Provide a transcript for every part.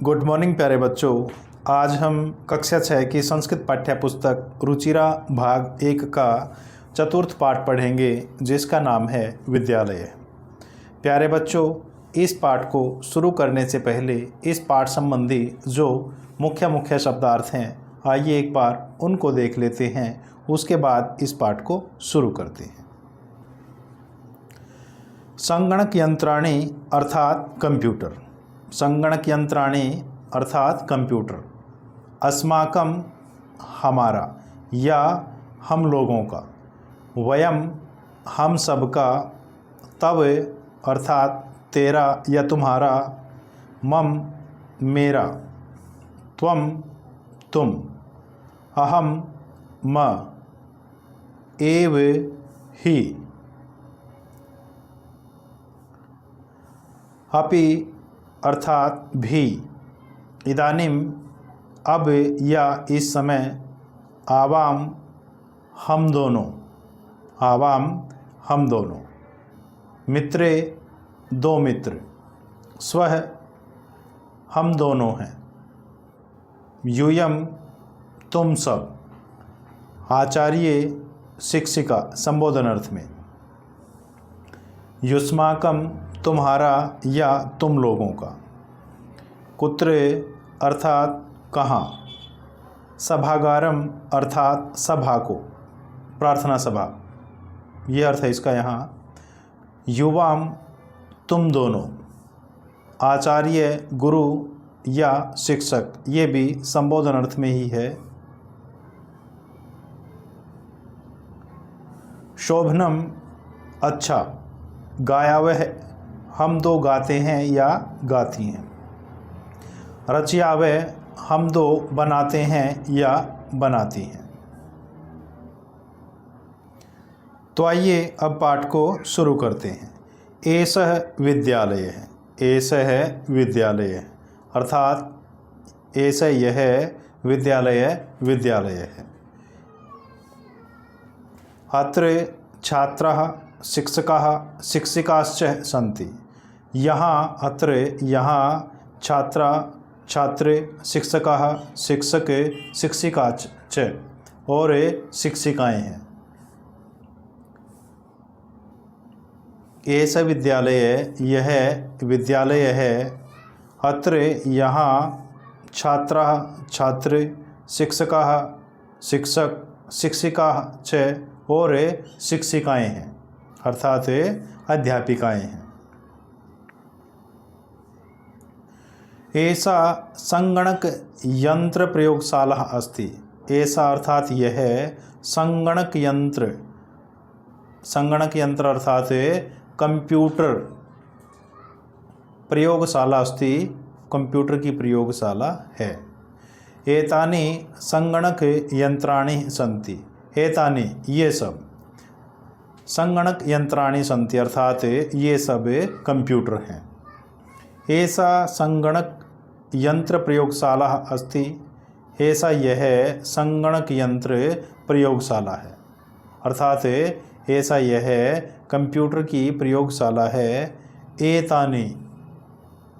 Good morning प्यारे बच्चों। आज हम कक्षा 6 की संस्कृत पाठ्य पुस्तक रुचिरा भाग 1 का चतुर्थ पाठ पढ़ेंगे, जिसका नाम है विद्यालय। प्यारे बच्चों, इस पाठ को शुरू करने से पहले इस पाठ संबंधी जो मुख्य शब्दार्थ हैं, आइए एक बार उनको देख लेते हैं, उसके बाद इस पाठ को शुरू करते हैं। संगणक यंत्राणि अर्थात कंप्यूटर। संगणक यंत्राणि अर्थात कंप्यूटर। अस्माकं हमारा या हम लोगों का। वयम हम सबका। तव अर्थात तेरा या तुम्हारा। मम मेरा। त्वम तुम। अहम म। एव ही। अपि अर्थात भी। इदानीम अब या इस समय। आवाम हम दोनों। आवाम हम दोनों। मित्रे दो मित्र। स्वः हम दोनों हैं। यूयम तुम सब। आचार्य शिक्षिका संबोधन अर्थ में। युष्माकम तुम्हारा या तुम लोगों का। कुत्र अर्थात कहाँ। सभागारम अर्थात सभा को, प्रार्थना सभा, ये अर्थ है इसका यहाँ। युवाम तुम दोनों। आचार्य गुरु या शिक्षक, ये भी संबोधन अर्थ में ही है। शोभनम अच्छा। गायावह हम दो गाते हैं या गाती हैं। रचयावह हम दो बनाते हैं या बनाती हैं। तो आइए अब पाठ को शुरू करते हैं। एषः विद्यालय है। एषः विद्यालय है अर्थात ऐसा यह विद्यालय विद्यालय है। अत्र छात्राः शिक्षकाः शिक्षिकाश्च सन्ति। यहाँ अत्र यहाँ छात्रा छात्रे शिक्षकाः शिक्षक शिक्षिकाश्च और शिक्षिकाएँ हैं। ऐसा विद्यालय यह विद्यालय है। अत्र यहाँ छात्राः छात्र शिक्षकाः शिक्षक शिक्षिकाः च और शिक्षिकाएँ हैं अर्थात अध्यापिकाएँ हैं। ऐसा संगणक यंत्र प्रयोगशाला अस्ति। ऐसा अर्थात यह संगणक यंत्र। संगणक यंत्र अर्थात कंप्यूटर प्रयोगशाला अस्ति। कंप्यूटर की प्रयोगशाला है। एतानि संगणक यंत्राणि सन्ति। एतानि ये सब। संगणक यंत्राणि सन्ति अर्थात ये सब कंप्यूटर हैं। ऐसा संगणक यंत्र प्रयोगशाला अस्ति। ऐसा यह संगणक यंत्र प्रयोगशाला है अर्थात ऐसा यह कंप्यूटर की प्रयोगशाला है। एतानि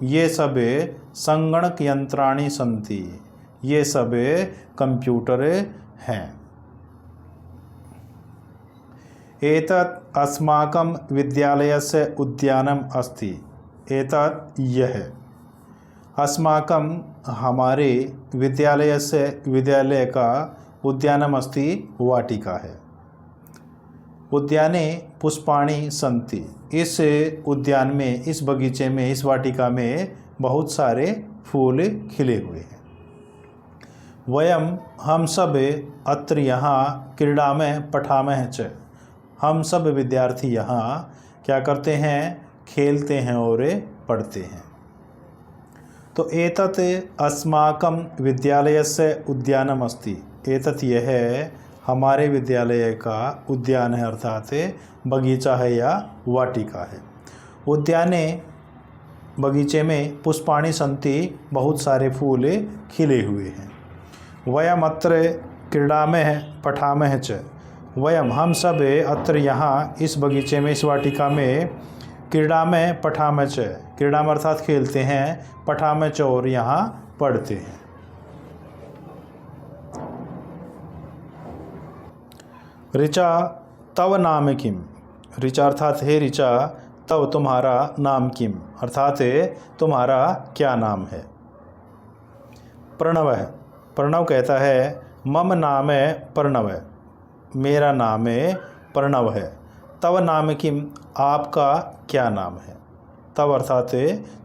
ये सब संगणक यंत्राणि सन्ति। ये सब कंप्यूटर हैं। एतत् अस्माकं विद्यालयस्य उद्यानम् अस्ति। एतत् यह अस्माकं हमारे विद्यालयस्य विद्यालय का उद्यानम् अस्ति वाटिका है। उद्याने पुष्पाणि सन्ति। इस उद्यान में, इस बगीचे में, इस वाटिका में बहुत सारे फूल खिले हुए हैं। वयम हम सब अत्र यहाँ क्रीडामः पठामः च। हम सब विद्यार्थी यहाँ क्या करते हैं, खेलते हैं और पढ़ते हैं। तो एतत् अस्माकं विद्यालयस्य उद्यानम् अस्ति। एतत् यह हमारे विद्यालय का उद्यान है अर्थात बगीचा है या वाटिका है। उद्याने बगीचे में पुष्पाणि सन्ति बहुत सारे फूल खिले हुए हैं। वयम अत्र क्रीडामः पठामः च। वयम हम सब अत्र यहाँ इस बगीचे में, इस वाटिका में क्रीड़ा में पठाम च, क्रीड़ा में अर्थात खेलते हैं, पठाम च और यहाँ पढ़ते हैं। ऋचा तव नाम किम, ऋचा अर्थात हे ऋचा, तव तुम्हारा नाम किम अर्थात तुम्हारा क्या नाम है। प्रणव है, प्रणव कहता है मम नाम है प्रणव, मेरा नाम है प्रणव है। तव नाम किम, आपका क्या नाम है। तव अर्थात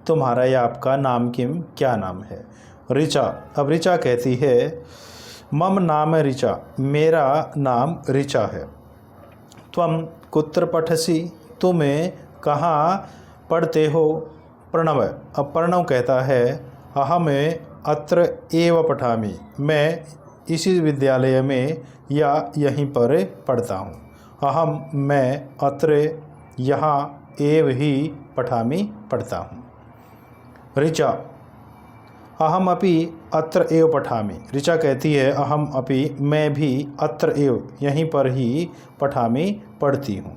तुम्हारा या आपका, नाम किम क्या नाम है। ऋचा, अब ऋचा कहती है मम नाम ऋचा, मेरा नाम ऋचा है। त्वम कुत्र पठसि, तुम्हें कहाँ पढ़ते हो। प्रणव, अब प्रणव कहता है अहम अत्र एव पठामि, मैं इसी विद्यालय में या यहीं पर पढ़ता हूँ। अहम, मैं, अत्र, यहाँ, एव ही पठामि, पढ़ता हूँ। ऋचा, अहम अपि अत्र एव पठामि, ऋचा कहती है अहम अपि, मैं भी, अत्र एव, यहीं पर ही, पठामि, पढ़ती हूँ।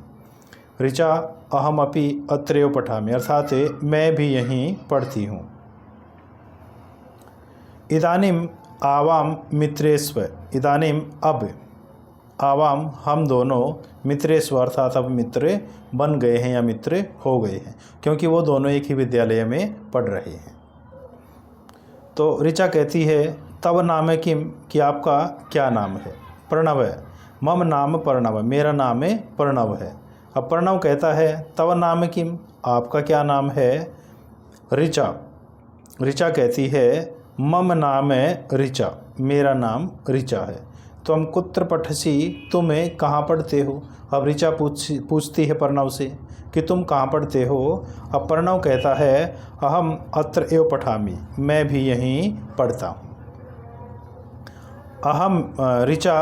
ऋचा अहम अपि अत्र एव पठामि अर्थात मैं भी यहीं पढ़ती हूँ। इदानीम आवाम मित्रेस्व, इदानीम अब, आवाम हम दोनों, मित्रेस्व अर्थात अब मित्र बन गए हैं या मित्र हो गए हैं, क्योंकि वो दोनों एक ही विद्यालय में पढ़ रहे हैं। तो ऋचा कहती है तव नाम किम, कि आपका क्या नाम है। प्रणव, मम नाम प्रणव, मेरा नाम प्रणव है। अब प्रणव कहता है तव नाम किम, आपका क्या नाम है। ऋचा, ऋचा कहती है मम नाम ऋचा, मेरा नाम ऋचा है। तुम कुत्र पठसी, तुम्हें कहाँ पढ़ते हो। अब ऋचा पूछती है प्रणव से कि तुम कहाँ पढ़ते हो। अब प्रणव कहता है अहम अत्र एव पठामि, मैं भी यहीं पढ़ता हूँ। अहम, ऋचा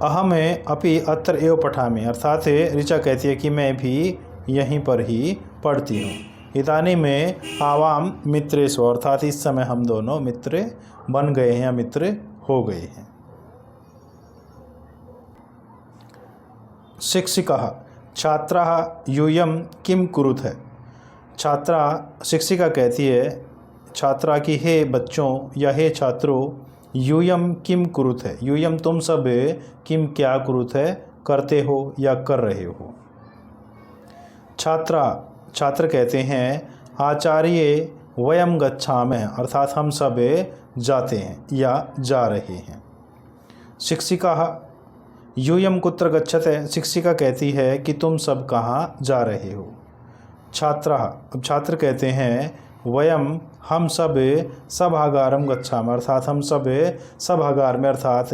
अहम अपि अत्र एव पठामि अर्थात ऋचा कहती है कि मैं भी यहीं पर ही पढ़ती हूँ। इदानी में आवाम मित्रेषु अर्थात इस समय हम दोनों मित्र बन गए हैं या मित्र हो गए हैं। शिक्षिका छात्रा यूयम किम कुरुत है, छात्रा, शिक्षिका कहती है छात्रा की हे बच्चों या हे छात्रों, यूयम किम कुरुत है, यूयम तुम सब किम क्या कुरुत है, करते हो या कर रहे हो। छात्रा, छात्र कहते हैं आचार्य वयम गच्छामः अर्थात हम सब जाते हैं या जा रहे हैं। शिक्षिका यूयम कुत्र गच्छते, शिक्षिका कहती है कि तुम सब कहाँ जा रहे हो। छात्रा, अब छात्र कहते हैं वयम हम सब सभागारम गच्छामः अर्थात हम सब सभागार में अर्थात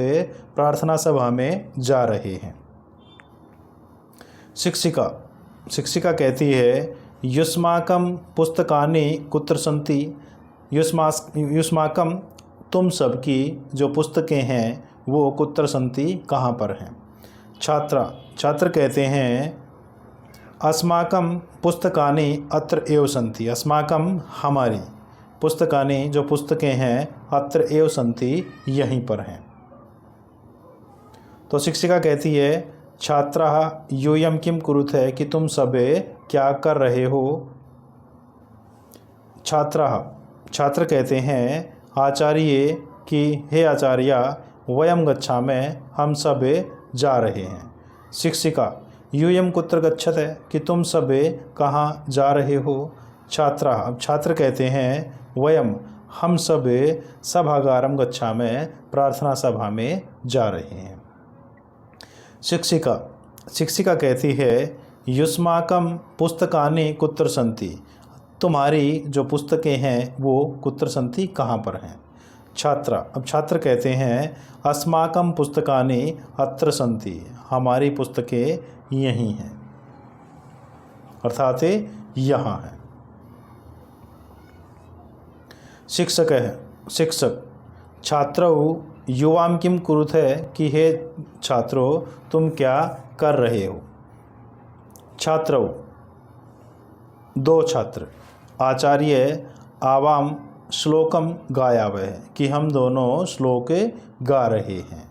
प्रार्थना सभा में जा रहे हैं। शिक्षिका, शिक्षिका कहती है युष्माकम पुस्तकानि कुत्र सन्ति, युष्माकम तुम सब की जो पुस्तकें हैं वो कुत्र सन्ति कहाँ पर हैं। छात्रा, छात्र कहते हैं अस्माकम पुस्तकानि अत्र एव सन्ति, अस्माकम हमारी, पुस्तकानि जो पुस्तकें हैं अत्र एव सन्ति यहीं पर हैं। तो शिक्षिका कहती है छात्रा यूयम किम कुरुत है कि तुम सब क्या कर रहे हो। छात्रा, छात्र कहते हैं आचार्य कि हे आचार्य वयम गच्छामः हम सब जा रहे हैं। शिक्षिका यूयम कुत्र गच्छत है कि तुम सब कहाँ जा रहे हो। छात्रा, अब छात्र कहते हैं वयम हम सब सभागारम गच्छामः प्रार्थना सभा में जा रहे हैं। शिक्षिका, शिक्षिका कहती है युष्माकम पुस्तकानि कुत्र सन्ति, तुम्हारी जो पुस्तकें हैं वो कुत्र सन्ति कहाँ पर हैं। छात्रा, अब छात्र कहते हैं अस्माकम पुस्तकानि अत्र सन्ति, हमारी पुस्तकें यहीं हैं अर्थात यहाँ हैं। शिक्षक है, शिक्षक छात्रौ युवाम किम कुरुत है कि हे छात्रों तुम क्या कर रहे हो। छात्रौ, दो छात्र, आचार्य आवाम श्लोकम गायावः कि हम दोनों श्लोक गा रहे हैं।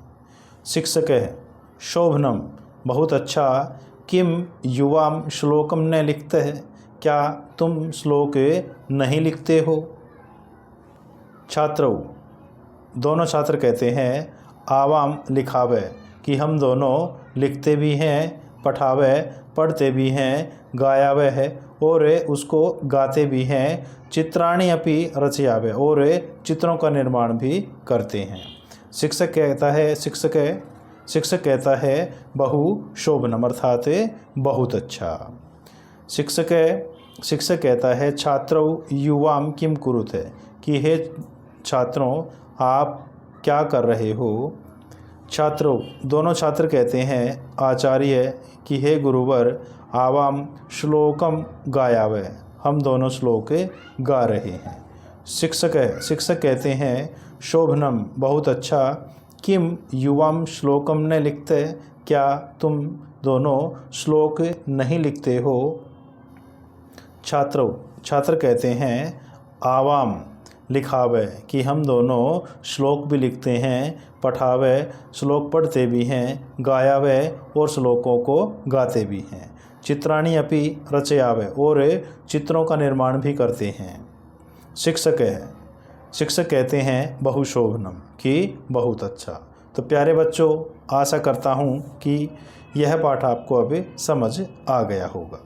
शिक्षक है शोभनम बहुत अच्छा, किम युवाम श्लोकम न लिखते हैं, क्या तुम श्लोक नहीं लिखते हो। छात्रौ, दोनों छात्र कहते हैं, आवाम लिखावे, कि हम दोनों लिखते भी हैं, पठावे पढ़ते भी हैं, गायावे है और उसको गाते भी हैं, चित्राणी अपि रचयावे और चित्रों का निर्माण भी करते हैं। शिक्षक कहता है बहु शोभनम, अर्थात बहुत अच्छा। शिक्षक कहता है छात्रौ युवाम किम कुरुते, कि हे छात्रों आप क्या कर रहे हो। छात्रों, दोनों छात्र कहते हैं आचार्य, कि हे गुरुवर आवाम श्लोकम गायावे, हम दोनों श्लोक गा रहे हैं। शिक्षक कहते हैं शोभनम, बहुत अच्छा, किम युवाम श्लोकम न लिखते, क्या तुम दोनों श्लोक नहीं लिखते हो। छात्र कहते हैं आवाम लिखावे, कि हम दोनों श्लोक भी लिखते हैं, पठावे श्लोक पढ़ते भी हैं, गायावे और श्लोकों को गाते भी हैं, चित्राणी अपि रचयावे और चित्रों का निर्माण भी करते हैं। शिक्षक कहते हैं बहुशोभनम, कि बहुत अच्छा। तो प्यारे बच्चों, आशा करता हूँ कि यह पाठ आपको अब समझ आ गया होगा।